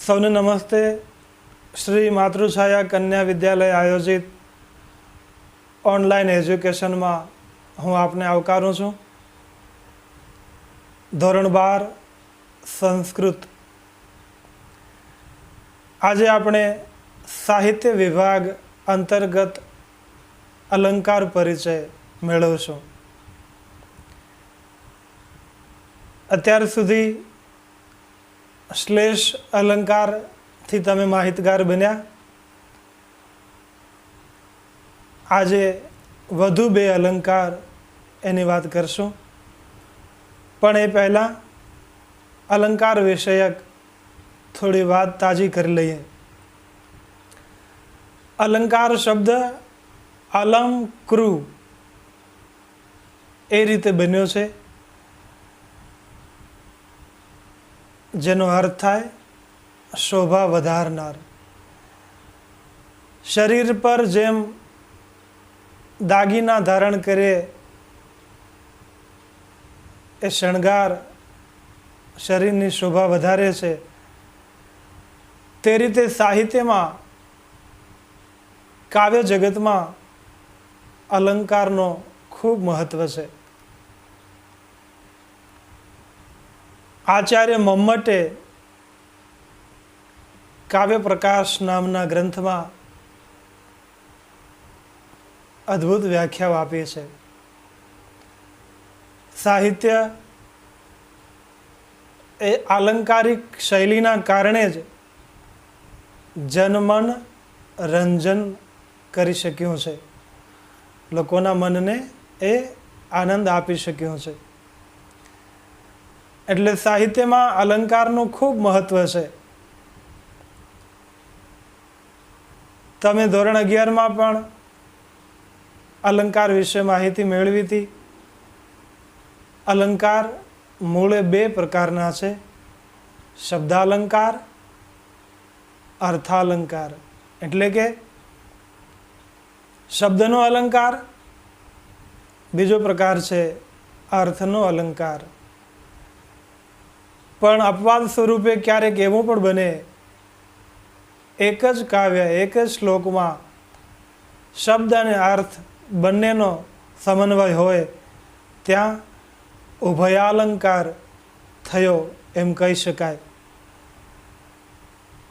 સૌને નમસ્તે. શ્રી માતૃછાયા કન્યા વિદ્યાલય આયોજિત ઓનલાઈન એજ્યુકેશનમાં હું આપને આવકારું છું. ધોરણ 12 સંસ્કૃત. આજે આપણે સાહિત્ય વિભાગ અંતર્ગત અલંકાર પરિચય મેળવશું. અત્યાર સુધી શ્લેષ અલંકારથી તમે માહિતગાર બન્યા. આજે વધુ 2 અલંકાર એની વાત કરશું, પણ એ પહેલાં અલંકાર વિષયક થોડી વાત તાજી કરી લઈએ. અલંકાર શબ્દ અલંકૃ એ રીતે બન્યો છે, જેનો અર્થ થાય શોભા વધારનાર. શરીર પર જેમ દાગીના ધારણ કરે એ શણગાર શરીરની શોભા વધારે છે, તે રીતે સાહિત્યમાં, કાવ્ય જગતમાં અલંકારનો ખૂબ મહત્વ છે. આચાર્ય મમ્મટે કાવ્ય પ્રકાશ નામના ગ્રંથમાં અદ્ભુત વ્યાખ્યાઓ આપી છે. સાહિત્ય એ આલંકારિક શૈલીના કારણે જ જનમન રંજન કરી શક્યું છે, લોકોના મનને એ આનંદ આપી શક્યું છે. એટલે સાહિત્યમાં અલંકારનું ખૂબ મહત્વ છે. તમે ધોરણ 11માં પણ અલંકાર વિશે માહિતી મેળવી હતી. અલંકાર મૂળે 2 પ્રકારના છે: શબ્દાલંકાર, અર્થાલંકાર. એટલે કે શબ્દનો અલંકાર, બીજો પ્રકાર છે અર્થનો અલંકાર. પણ અપવાદ સ્વરૂપે ક્યારેક એવું પણ બને, એક જ કાવ્ય, એક જ શ્લોકમાં શબ્દ અને અર્થ બંનેનો સમન્વય હોય, ત્યાં ઉભયાલંકાર થયો એમ કહી શકાય.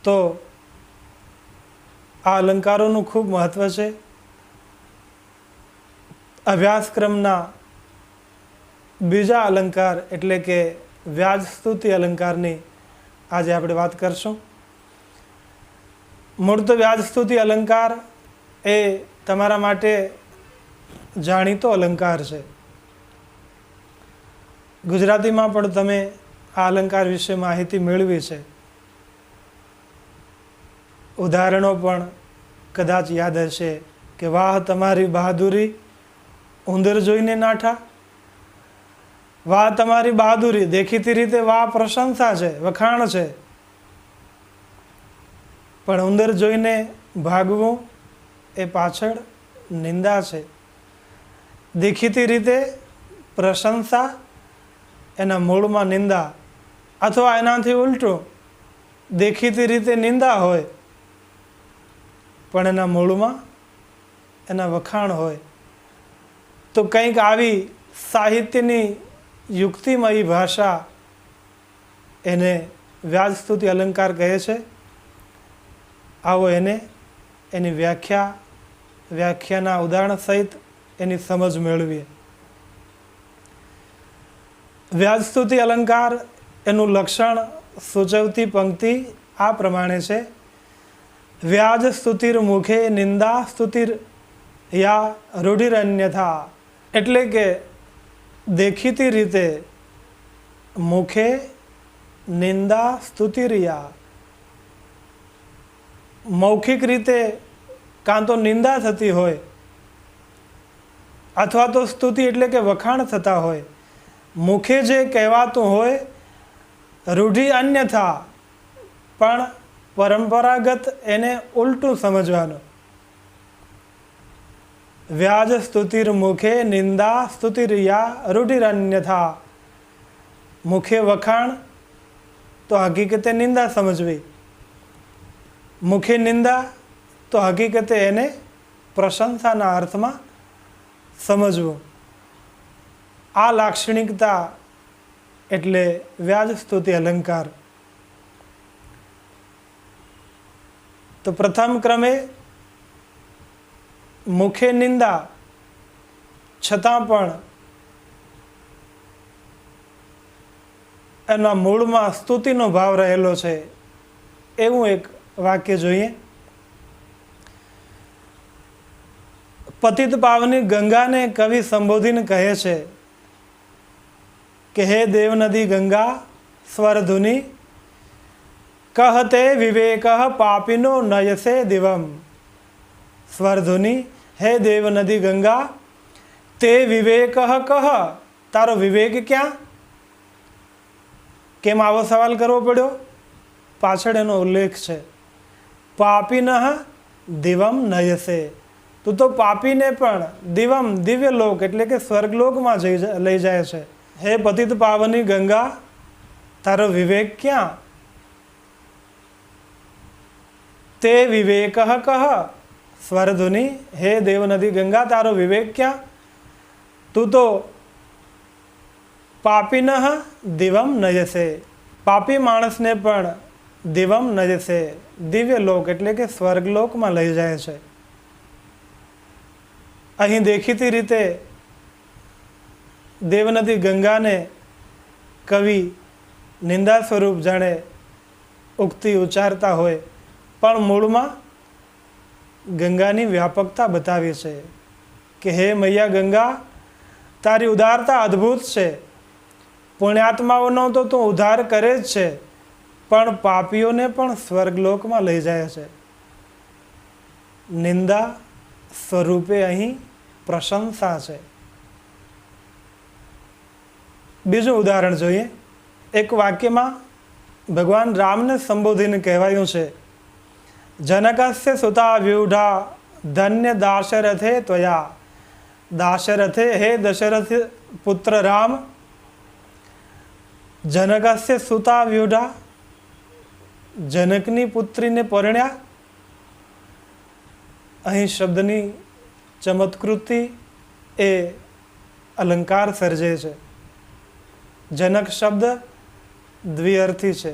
તો આ અલંકારોનું ખૂબ મહત્વ છે. અભ્યાસક્રમના બીજા અલંકાર એટલે કે વ્યાજસ્તુતિ અલંકારની આજે આપણે વાત કરશું. મૂળ તો વ્યાજસ્તુતિ અલંકાર એ તમારા માટે જાણીતો અલંકાર છે. ગુજરાતીમાં પણ તમે આ અલંકાર વિશે માહિતી મેળવી છે. ઉદાહરણો પણ કદાચ યાદ હશે કે વાહ તમારી બહાદુરી, ઉંદર જોઈને નાઠા. વાહ તમારી બહાદુરી, દેખીતી રીતે વાહ પ્રશંસા છે, વખાણ છે, પણ ઉંદર જોઈને ભાગવું એ પાછળ નિંદા છે. દેખીતી રીતે પ્રશંસા, એના મૂળમાં નિંદા, અથવા એનાથી ઉલટું, દેખીતી રીતે નિંદા હોય પણ એના મૂળમાં એના વખાણ હોય. તો કંઈક આવી સાહિત્યની યુક્તિમયી ભાષા એને વ્યાજસ્તુતિ અલંકાર કહે છે. આવો એની વ્યાખ્યાના ઉદાહરણ સહિત એની સમજ મેળવીએ. વ્યાજસ્તુતિ અલંકાર એનું લક્ષણ સૂચવતી પંક્તિ આ પ્રમાણે છે: વ્યાજ સ્તુતિર મુખે નિંદા સ્તુતિર યા રૂઢિરન્યથા. એટલે કે દેખીતી રીતે મુખે નિંદા સ્તુતિર્યા, મૌખિક રીતે કાં તો નિંદા થતી હોય અથવા તો સ્તુતિ એટલે કે વખાણ થતા હોય. મુખે જે કહેવાતું હોય, રૂઢિ અન્યથા, પણ પરંપરાગત એને ઉલટું સમજવાનું. વ્યાજ સ્તુતિર મુખે નિંદા સ્તુતિર્યા રૂઢિરન્યથા. મુખે વખાણ તો હકીકતે નિંદા સમજવી, મુખી નિંદા તો હકીકતે એને પ્રશંસાના અર્થમાં સમજવું. આ લાક્ષણિકતા એટલે વ્યાજ સ્તુતિ અલંકાર. તો પ્રથમ ક્રમે મુખે નિંદા છતાં પણ એના મૂળમાં સ્તુતિનો ભાવ રહેલો છે એવું એક વાક્ય જોઈએ. પતિત પાવની ગંગાને કવિ સંબોધીને કહે છે કે હે દેવનદી ગંગા સ્વરધુની કહતે વિવેક પાપીનો નયસે દિવમ. સ્વરધુની હે દેવનદી ગંગા તે વિવેક કહ, તારો વિવેક ક્યાં? કેમ આવો સવાલ કરવો પડ્યો? પાછળ એનો ઉલ્લેખ છે. પાપીન દિવમ નયસે, તું તો પાપીને પણ દિવમ દિવ્ય લોક એટલે કે સ્વર્ગલોકમાં લઈ જાય છે. હે પતિત પાવની ગંગા તારો વિવેક ક્યાં? તે વિવેક કહ. સ્વરધુની હે દેવનદી ગંગા તારો વિવેક ક્યાં? તું તો પાપીન દિવમ નયસે, પાપી માણસને પણ દિવમ નયસે દિવ્ય લોક એટલે કે સ્વર્ગલોકમાં લઈ જાય છે. અહીં દેખીતી રીતે દેવનદી ગંગાને કવિ નિંદા સ્વરૂપ જાણે ઉક્તિ ઉચ્ચારતા હોય, પણ મૂળમાં ગંગાની વ્યાપકતા બતાવી છે કે હે મૈયા ગંગા તારી ઉદારતા અદ્ભુત છે. પુણ્યાત્માઓનો તો તું ઉદ્ધાર કરે જ છે, પણ પાપીઓને પણ સ્વર્ગલોકમાં લઈ જાય છે. નિંદા સ્વરૂપે અહીં પ્રશંસા છે. બીજું ઉદાહરણ જોઈએ. એક વાક્યમાં ભગવાન રામને સંબોધીને કહેવાયું છે જનકસ્ય સુતા વ્યુઢા ધન્ય દાશરથે ત્વયા. દાશરથે હે દશરથ પુત્ર રામ જનકસ્ય સુતા વ્યુઢા, જનકની પુત્રીને પરણ્યા. અહીં શબ્દની ચમત્કૃતિ એ અલંકાર સર્જે છે. જનક શબ્દ દ્વિઅર્થી છે.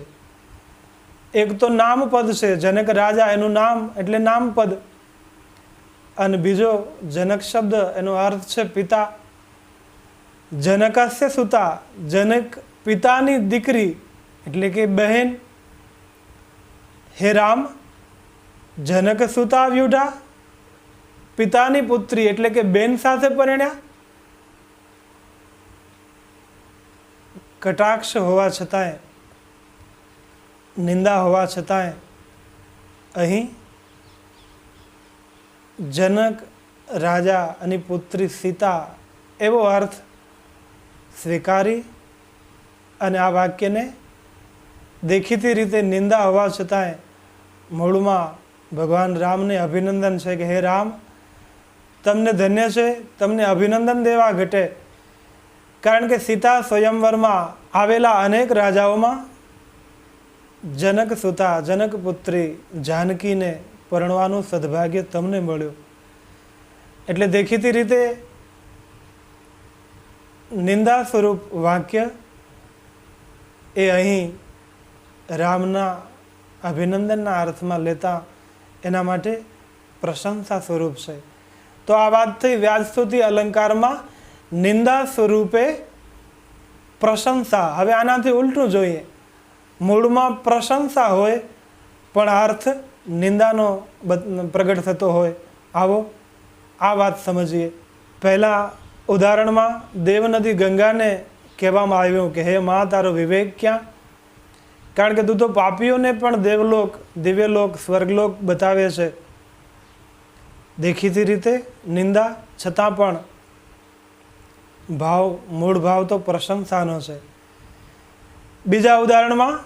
એક તો નામપદ છે, જનક રાજા એનું નામ એટલે નામપદ, અને બીજો જનક શબ્દ એનો અર્થ છે પિતા. જનકસ્ય સુતા, જનક પિતાની દીકરી એટલે કે બહેન. હે રામ જનક સુતા વ્યુઢા, પિતાની પુત્રી એટલે કે બેન સાથે પરણ્યા. કટાક્ષ હોવા છતાંય, નિંદા હોવા છતાંય અહીં જનક રાજા અને પુત્રી સીતા એવો અર્થ સ્વીકારી અને આ વાક્યને દેખીતી રીતે નિંદા હોવા છતાંય મૂળમાં ભગવાન રામને અભિનંદન છે કે હે રામ તમને ધન્ય છે, તમને અભિનંદન દેવા ઘટે. કારણ કે સીતા સ્વયંવરમાં આવેલા અનેક રાજાઓમાં જનક સુતા, જનક પુત્રી જાનકીને પરણવાનું સદભાગ્ય તમને મળ્યું. એટલે દેખીતી રીતે નિંદા સ્વરૂપ વાક્ય એ અહીં રામના અભિનંદનના અર્થમાં લેતા એના માટે પ્રશંસા સ્વરૂપ છે. તો આ વાત થઈ વ્યાજસ્તુતિ અલંકારમાં નિંદા સ્વરૂપે પ્રશંસા. હવે આનાથી ઉલટું જોઈએ. મૂળમાં પ્રશંસા હોય પણ અર્થ નિંદાનો પ્રગટ થતો હોય. આવો આ વાત સમજીએ. પહેલાં ઉદાહરણમાં દેવનદી ગંગાને કહેવામાં આવ્યું કે હે મા તારો વિવેક ક્યાં? કારણ કે તું તો પાપીઓને પણ દેવલોક, દિવ્યલોક, સ્વર્ગલોક બતાવે છે. દેખીતી રીતે નિંદા છતાં પણ ભાવ, મૂળ ભાવ તો પ્રશંસાનો છે. બીજા ઉદાહરણમાં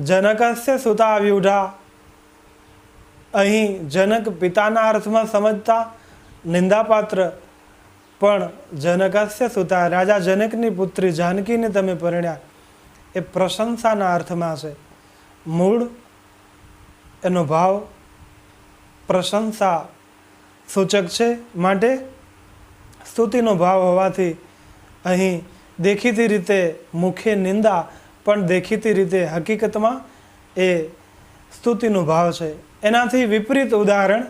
જનકસ્ય સુતા વ્યુઢા, અહીં જનક પિતાના અર્થમાં સમજતા નિંદાપાત્ર, પણ જનકસ્ય સુતા રાજા જનકની પુત્રી જાનકીને તમે પરણ્યા એ પ્રશંસાના અર્થમાં છે. મૂળ એનો ભાવ પ્રશંસા સૂચક છે, માટે સ્તુતિનો ભાવ હોવાથી અહીં દેખીતી રીતે મુખે નિંદા, પણ દેખીતી રીતે હકીકતમાં એ સ્તુતિનો ભાવ છે. એનાથી વિપરીત ઉદાહરણ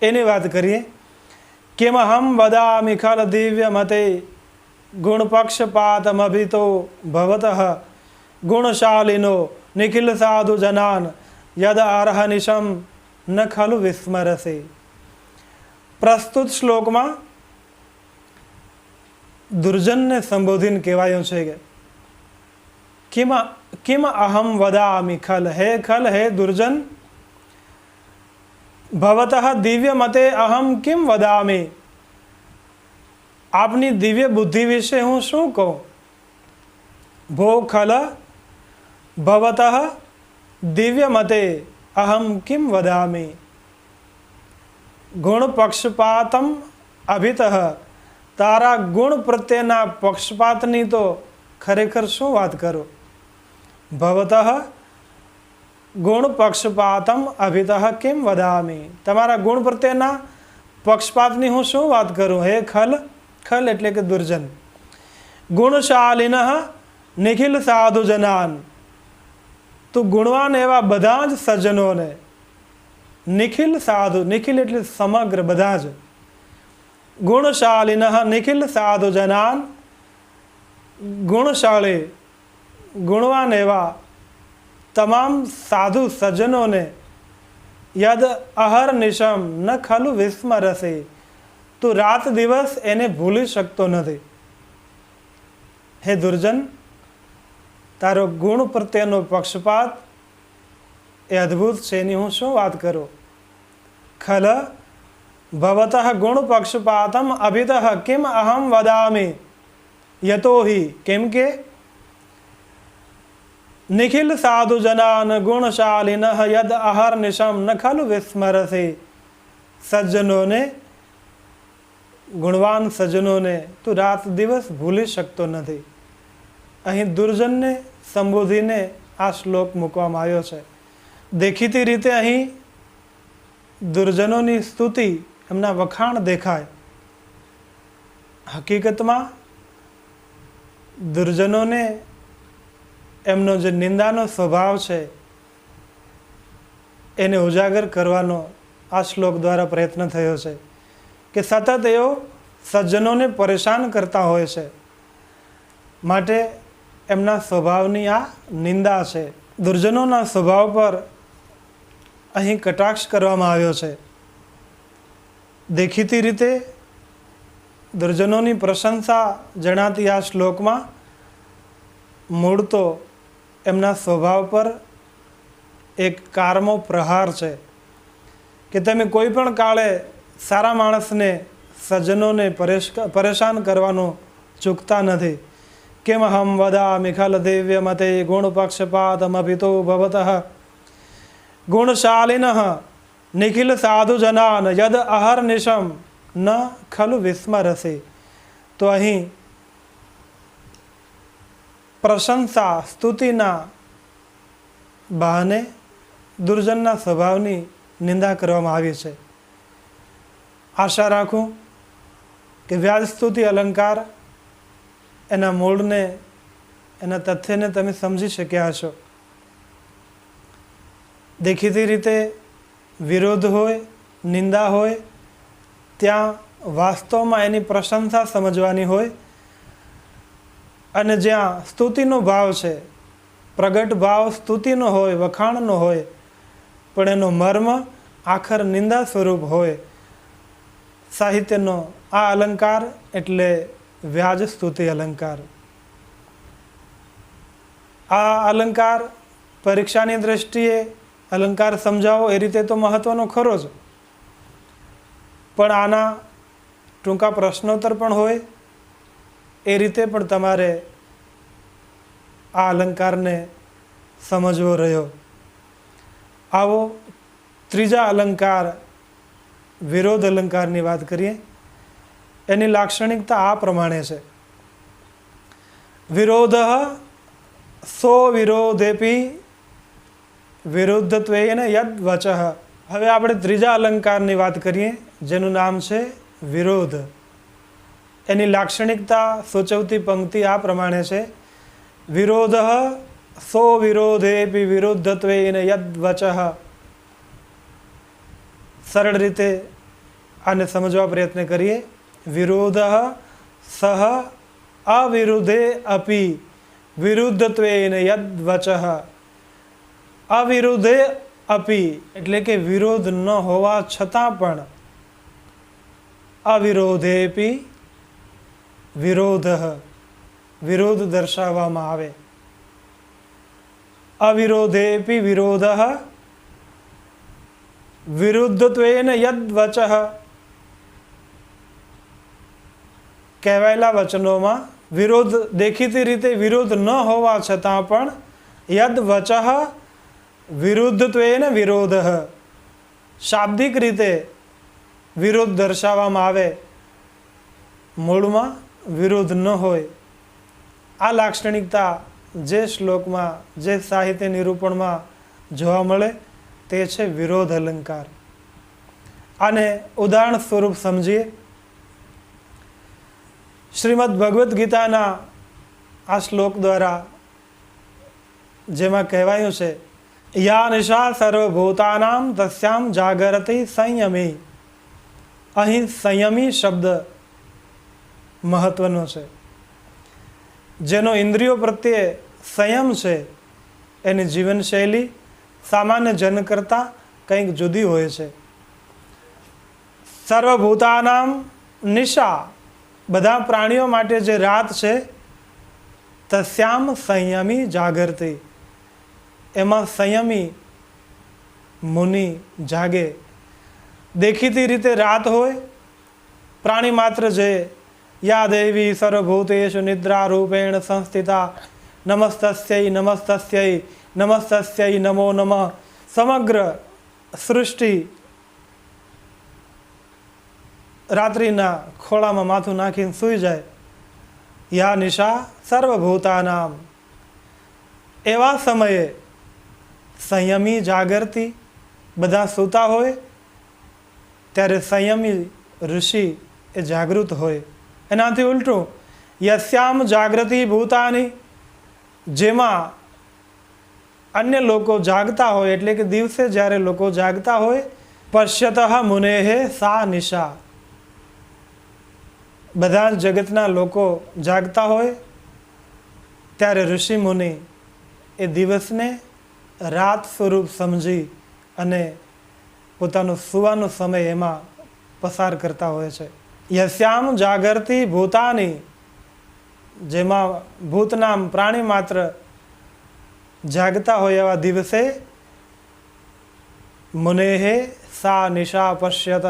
એની વાત કરીએ. કિમહમ વદામિ ખલ દિવ્ય મતે ગુણ પક્ષપાતમભિતો ભવતઃ ગુણશાલિનો નિખિલ સાધુ જનાન યદ અર્હનિશમ ન ખલુ વિસ્મરસે. પ્રસ્તુત શ્લોકમાં દુર્જનને સંબોધીને કહેવાયું છે કે કિમ અહમ વદામિ ખલ, હે ખલ, હે દુર્જન, ભવતઃ દિવ્ય મતે અહમ કિમ વદામિ, આપની દિવ્ય બુદ્ધિ વિશે હું શું કહું. ભો ખલ ભવતઃ દિવ્ય મતે અહમ કિમ વદામિ ગુણ પક્ષપાતમ અભિતઃ, તારા ગુણ પ્રત્યેના પક્ષપાતની તો ખરેખર શું વાત કરું. ભવતઃ ગુણ પક્ષપાતમ અભિતઃ કિમ વદામિ, તમારા ગુણ પ્રત્યેના પક્ષપાતની હું શું વાત કરું. હે ખલ, ખલ એટલે કે દુર્જન, ગુણશાલિન નિખિલ સાધુ જનાન, તું ગુણવાન એવા બધા જ સજ્જનોને, નિખિલ સાધુ, નિખિલ એટલે સમગ્ર બધા જ, ગુણશાલિન નિખિલ સાધુ જનાન, ગુણશાળી ગુણવાન એવા તમામ સાધુ સજ્જનોને યદ અહર્નિશમ ન ખલુ વિસ્મરસે, તું રાત દિવસ એને ભૂલી શકતો નથી. હે દુર્જન, તારો ગુણ પ્રત્યેનો પક્ષપાત એ અદ્ભુત છે, એની હું શું વાત કરું. ખલ ભવતઃ ગુણ પક્ષપાતમ અભિતઃ કિમ અહમ વદામિ યતોહિ, કેમ કે નિખિલ સાધુ જનાન ગુણશાલિન યદ અહર્નિશમ ન ખલુ વિસ્મરસે, સજ્જનોને, ગુણવાન સજ્જનોને તું રાત દિવસ ભૂલી શકતો નથી. અહીં દુર્જનને સંબોધીને આ શ્લોક મૂકવામાં આવ્યો છે. દેખીતી રીતે અહીં દુર્જનોની સ્તુતિ, એમના વખાણ દેખાય. હકીકતમાં દુર્જનોને એમનો જે નિંદાનો સ્વભાવ છે એને ઉજાગર કરવાનો આ શ્લોક દ્વારા પ્રયત્ન થયો છે કે સતત એઓ સજ્જનોને પરેશાન કરતા હોય છે, માટે એમના સ્વભાવની આ નિંદા છે. દુર્જનોના સ્વભાવ પર અહીં કટાક્ષ કરવામાં આવ્યો છે. દેખીતી રીતે દુર્જનોની પ્રશંસા જણાતી આ શ્લોકમાં મૂળ તો એમના સ્વભાવ પર એક કારમો પ્રહાર છે કે તમે કોઈ પણ કાળે સારા માણસને, સજ્જનોને પરેશાન કરવાનું ચૂકતા નથી. કેમ હમ વદામિ ખલ દિવ્ય મતે ગુણ પક્ષપાતમભિતો ભવતઃ ગુણશાલિન નિખિલ સાધુ જનાન યદ અહર્નિશમ ન ખલુ વિસ્મરસે. તો અહીં પ્રશંસા, સ્તુતિના બહાને દુર્જનના સ્વભાવની નિંદા કરવામાં આવી છે. આશા રાખું કે વ્યાજ સ્તુતિ અલંકાર એના મૂળને, એના તથ્યને તમે સમજી શક્યા હશો. દેખીતી રીતે વિરોધ હોય, નિંદા હોય, ત્યાં વાસ્તવમાં એની પ્રશંસા સમજવાની હોય, અને જ્યાં સ્તુતિનો ભાવ છે, પ્રગટ ભાવ સ્તુતિનો હોય, વખાણનો હોય, પણ એનો મર્મ આખર નિંદા સ્વરૂપ હોય. સાહિત્યનો આ અલંકાર એટલે વ્યાજ સ્તુતિ અલંકાર. આ અલંકાર પરીક્ષાની દ્રષ્ટિએ અલંકાર સમજાવો એ રીતે તો મહત્વનો ખરો જ, પણ આના ટૂંકા પ્રશ્નોત્તર પણ હોય એ રીતે પણ તમારે આ અલંકારને સમજવો રહ્યો. આવો ત્રીજા અલંકાર, વિરોધ અલંકારની વાત કરીએ. એની લાક્ષણિકતા આ પ્રમાણે છે. વિરોધ સો વિરોધેપી વિરુદ્ધત્વેન યદ વચઃ. હવે આપણે ત્રીજા અલંકારની વાત કરીએ, જેનું નામ છે વિરોધ. એની લાક્ષણિકતા સૂચવતી પંક્તિ આ પ્રમાણે છે: વિરોધ સો વિરોધેપી વિરુદ્ધત્વેન યદ વચઃ. સરળ રીતે આને સમજવા પ્રયત્ન કરીએ. વિરોધ સહ અવિરુદ્ધે અપી વિરુદ્ધત્વેન યદ વચઃ. અવિરુદ્ધે અપી એટલે કે વિરોધ ન હોવા છતાં પણ અવિરોધેપી વિરોધ વિરોધ દર્શાવવામાં આવે. અવિરોધેપી વિરોધ વિરુદ્ધત્વેન યદ વચઃ. કહેવાયેલા વચનોમાં વિરોધ, દેખીતી રીતે વિરોધ ન હોવા છતાં પણ યદ વચઃ વિરુદ્ધત્વેન વિરોધ, શાબ્દિક રીતે વિરોધ દર્શાવવામાં આવે, મૂળમાં વિરોધ ન હોય. આ લાક્ષણિકતા જે શ્લોકમાં, જે સાહિત્ય નિરૂપણમાં જોવા મળે તે છે વિરોધ અલંકાર. આને ઉદાહરણ સ્વરૂપ સમજીએ. શ્રીમદ ભગવદ્ ગીતાના આ શ્લોક દ્વારા જેમાં કહેવાયું છે, યા નિશા સર્વભૂતાનામ તસ્યામ જાગરતિ સંયમી. અહીં સંયમી શબ્દ મહત્વનો છે. જેનો ઇન્દ્રિયો પ્રત્યે સંયમ છે એની જીવનશૈલી સામાન્ય જન કરતાં કંઈક જુદી હોય છે. સર્વભૂતાનામ નિશા, બધા પ્રાણીઓ માટે જે રાત છે, તસ્યામ સંયમી જાગરતિ, એમાં સંયમી મુનિ જાગે. દેખીતી રીતે રાત હોય, પ્રાણી માત્ર જે યા દેવી સર્વભૂતેષુ નિદ્રા રૂપેણ સંસ્થિતા નમસ્તસ્યૈ નમસ્તસ્યૈ નમસ્તસ્યૈ નમો નમઃ, સમગ્ર સૃષ્ટિ રાત્રિના ખોળામાં માથું નાખીને સૂઈ જાય. યા નિશા સર્વભૂતાનામ, એવા સમયે સંયમી જાગરતી, બધા સૂતા હોય ત્યારે સંયમી ઋષિ એ જાગૃત હોય. એનાથી ઉલટું યસ્યામ જાગૃતિ ભૂતાની, જેમાં અન્ય લોકો જાગતા હોય, એટલે કે દિવસે જ્યારે લોકો જાગતા હોય, પશ્યતઃ મુનેહે સા નિશા, બધા જગતના લોકો જાગતા હોય ત્યારે ઋષિ મુનિ એ દિવસને રાત સ્વરૂપ સમજી અને પોતાનો સુવાનો સમય એમાં પસાર કરતા હોય છે. યસ્યામ જાગરતિ ભૂતાની, જેમાં ભૂતનામ પ્રાણી માત્ર જાગતા હોય એવા દિવસે મુનેહે સા નિશા પશ્યતઃ,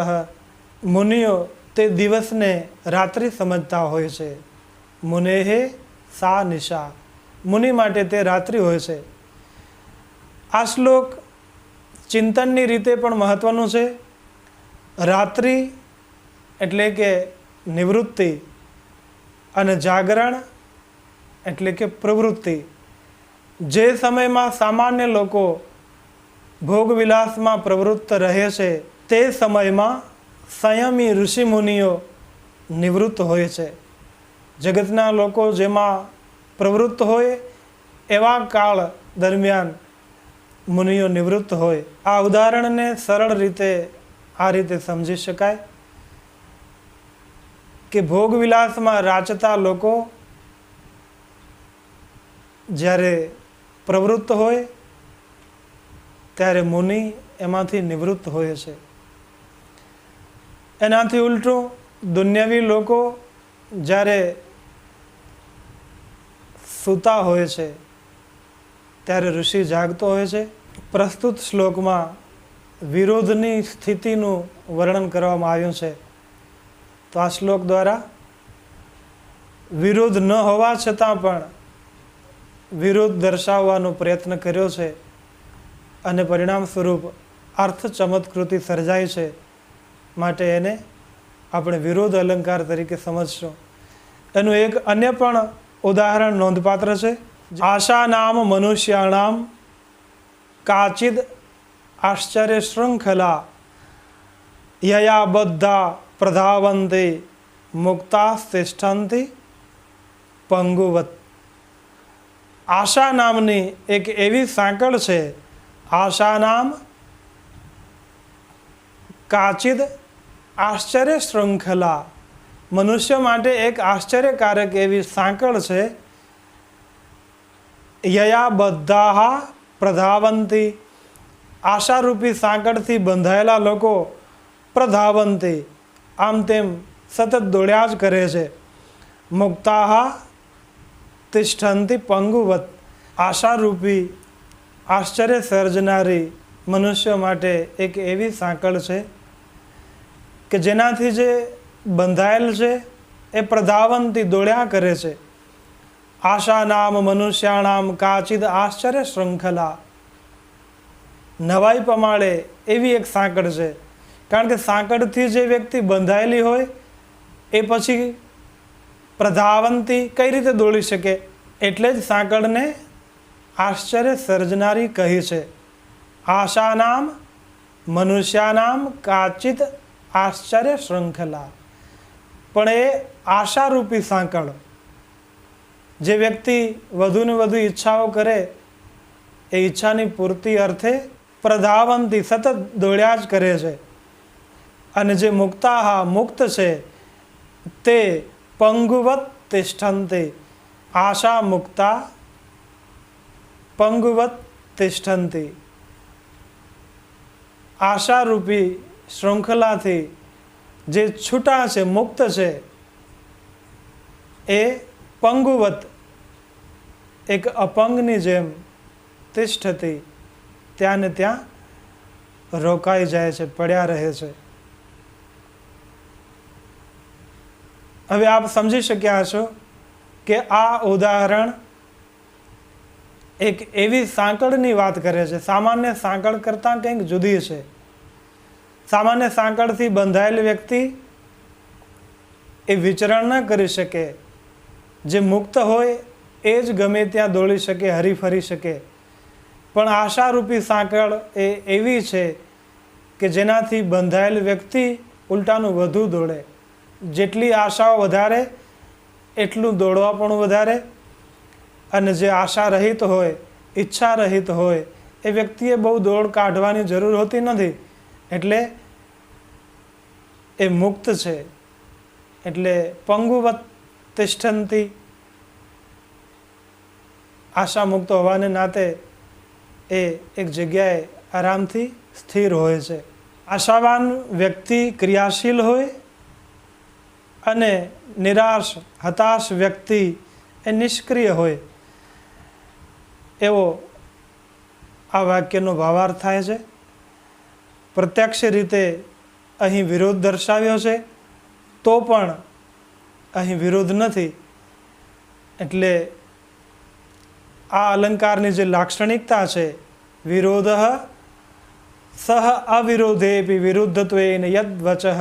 મુનિઓ તે દિવસને રાત્રિ સમજતા હોય છે. મુનેહે સા નિશા, મુનિ માટે તે રાત્રિ હોય છે. આ શ્લોક ચિંતનની રીતે પણ મહત્વનું છે. રાત્રિ એટલે કે નિવૃત્તિ અને જાગરણ એટલે કે પ્રવૃત્તિ. જે સમયમાં સામાન્ય લોકો ભોગવિલાસમાં પ્રવૃત્ત રહે છે, તે સમયમાં સંયમી ઋષિ મુનિઓ નિવૃત્ત હોય છે. જગતના લોકો જેમાં પ્રવૃત્ત હોય એવા કાળ દરમિયાન મુનિઓ નિવૃત્ત હોય. આ ઉદાહરણને સરળ રીતે આ રીતે સમજી શકાય કે ભોગવિલાસમાં રાચતા લોકો જ્યારે પ્રવૃત્ત હોય ત્યારે મુનિ એમાંથી નિવૃત્ત હોય છે. એનાથી ઉલટું દુન્યવી લોકો જ્યારે સૂતા હોય છે ત્યારે ઋષિ જાગતો હોય છે. પ્રસ્તુત શ્લોકમાં વિરોધની સ્થિતિનું વર્ણન કરવામાં આવ્યું છે. તો આ શ્લોક દ્વારા વિરોધ ન હોવા છતાં પણ વિરોધ દર્શાવવાનો પ્રયત્ન કર્યો છે અને પરિણામ સ્વરૂપ અર્થ ચમત્કૃતિ સર્જાય છે. માટે એને આપણે વિરોધ અલંકાર તરીકે સમજશું. એનું એક અન્ય પણ ઉદાહરણ નોંધપાત્ર છે. આશા નામ મનુષ્યાણામ काचिद आश्चर्य श्रृंखला यया बद्धा प्रधावन्ते मुक्तास्तिष्ठन्ति पंगुवत। आशा नामनी एक एवी સાંકળ છે, આશા નામ કાચિદ આશ્ચર્ય શૃંખલા, મનુષ્ય માટે એક આશ્ચર્યકારક એવી સાંકળ છે. યયા બદ્ધાહ પ્રધાવંતી, આશારૂપી સાંકળથી બંધાયેલા લોકો પ્રધાવંતી, આમ તેમ સતત દોડ્યા જ કરે છે. મુક્તાહ તિષ્ઠંતિ પંગુવત, આશારૂપી આશ્ચર્ય સર્જનારી મનુષ્ય માટે એક એવી સાંકળ છે કે જેનાથી જે બંધાયેલ છે એ પ્રધાવંતી દોડ્યા કરે છે. આશા નામ મનુષ્યાણામ કાચિદ આશ્ચર્ય શૃંખલા, નવાઈ પમાડે એવી એક સાંકળ છે. કારણ કે સાંકળથી જે વ્યક્તિ બંધાયેલી હોય એ પછી પ્રધાવંતી કઈ રીતે દોડી શકે? એટલે જ સાંકળને આશ્ચર્ય સર્જનારી કહી છે. આશા નામ મનુષ્યાનામ કાચિત આશ્ચર્ય શૃંખલા. પણ એ આશારૂપી સાંકળ, જે વ્યક્તિ વધુને વધુ ઈચ્છાઓ કરે એ ઈચ્છાની પૂર્તિ અર્થે પ્રધાવંતી સતત દોડ્યા જ કરે છે. અને જે મુક્તાહ મુક્ત છે તે પંગુવત તિષ્ઠન્તિ, આશા મુક્તા પંગુવત તિષ્ઠન્તિ, આશારૂપી શૃંખલાથી જે છૂટા છે, મુક્ત છે, એ પંગુવત એક અપંગની જેમ તિષ્ઠતી, ત્યાં ને ત્યાં રોકાઈ જાય છે, પડ્યા રહે છે. હવે આપ સમજી શક્યા હશો કે આ ઉદાહરણ એક એવી સાંકળની વાત કરે છે. સામાન્ય સાંકળ કરતાં કંઈક જુદી છે. સામાન્ય સાંકળથી બંધાયેલ વ્યક્તિ એ વિચરણ ન કરી શકે. જે મુક્ત હોય એ જ ગમે ત્યાં દોડી શકે, હરી ફરી શકે. પણ આશારૂપી સાંકળ એ એવી છે કે જેનાથી બંધાયેલ વ્યક્તિ ઉલટાનું વધુ દોડે. જેટલી આશાઓ વધારે એટલું દોડવા પણ વધારે. અને જે આશા રહિત હોય, ઈચ્છા રહિત હોય, એ વ્યક્તિએ બહુ દોડ કાઢવાની જરૂર હોતી નથી. એટલે એ મુક્ત છે. એટલે પંગુવત તિષ્ઠંતિ, આશા મુક્ત હોવાને નાતે એ એક જગ્યાએ આરામથી સ્થિર હોય છે. આશાવાન વ્યક્તિ ક્રિયાશીલ હોય અને નિરાશ હતાશ વ્યક્તિ એ નિષ્ક્રિય હોય, એવો આ વાક્યનો ભાવાર્થ થાય છે. પ્રત્યક્ષ રીતે અહીં વિરોધ દર્શાવ્યો છે, તો પણ અહીં વિરોધ નથી. એટલે આ અલંકારની જે લાક્ષણિકતા છે, વિરોધ સહ અવિરોધેપી વિરુદ્ધત્વેન યદ વચઃ,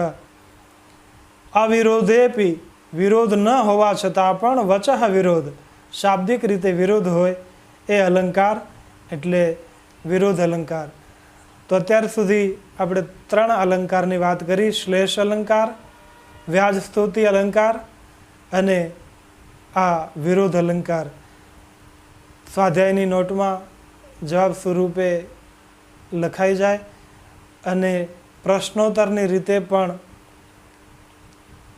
અવિરોધેપી વિરોધ ન હોવા છતાં પણ વચઃ વિરોધ, શાબ્દિક રીતે વિરોધ હોય એ અલંકાર એટલે વિરોધ અલંકાર. તો અત્યાર સુધી આપણે 3 અલંકારની વાત કરી: શ્લેષ અલંકાર, વ્યાજ સ્તુતિ અલંકાર અને આ વિરોધ અલંકાર. સ્વાધ્યાયની નોટમાં જવાબ સ્વરૂપે લખાઈ જાય અને પ્રશ્નોત્તરની રીતે પણ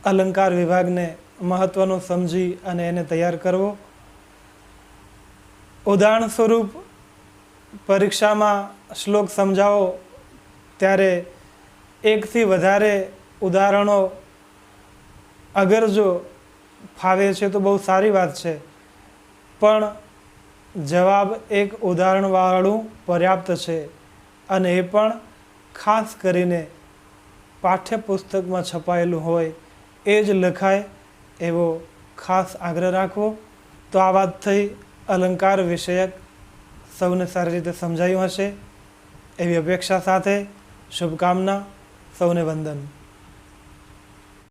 અલંકાર વિભાગને મહત્વનું સમજી અને એને તૈયાર કરવો. ઉદાહરણ સ્વરૂપ પરીક્ષામાં શ્લોક સમજાવો ત્યારે 1 થી વધારે ઉદાહરણો અગર જો ફાવે છે તો બહુ સારી વાત છે, પણ જવાબ 1 ઉદાહરણવાળું પર્યાપ્ત છે. અને એ પણ ખાસ કરીને પાઠ્યપુસ્તકમાં છપાયેલું હોય એ જ લખાય એવો ખાસ આગ્રહ રાખવો. તો આ વાત થઈ અલંકાર વિષયક. સૌને સારી રીતે સમજાયું હશે એવી અપેક્ષા સાથે શુભકામના. સૌને વંદન.